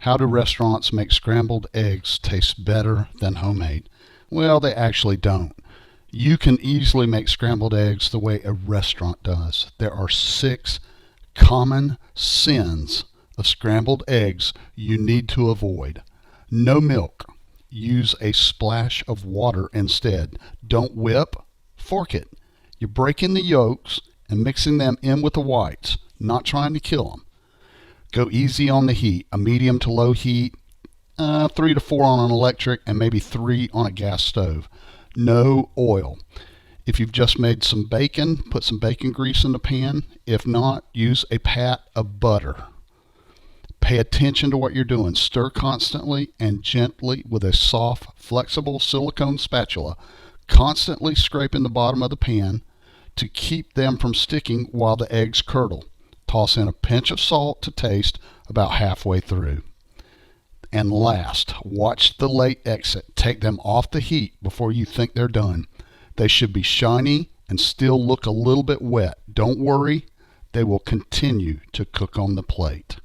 How do restaurants make scrambled eggs taste better than homemade? Well, they actually don't. You can easily make scrambled eggs the way a restaurant does. There are 6 common sins of scrambled eggs you need to avoid. No milk. Use a splash of water instead. Don't whip, fork it. You're breaking the yolks and mixing them in with the whites, not trying to kill them. Go easy on the heat, a medium to low heat, 3 to 4 on an electric and maybe 3 on a gas stove. No oil. If you've just made some bacon, put some bacon grease in the pan. If not, use a pat of butter. Pay attention to what you're doing. Stir constantly and gently with a soft, flexible silicone spatula, constantly scraping the bottom of the pan to keep them from sticking while the eggs curdle. Toss in a pinch of salt to taste about halfway through. And last, watch the late exit. Take them off the heat before you think they're done. They should be shiny and still look a little bit wet. Don't worry, they will continue to cook on the plate.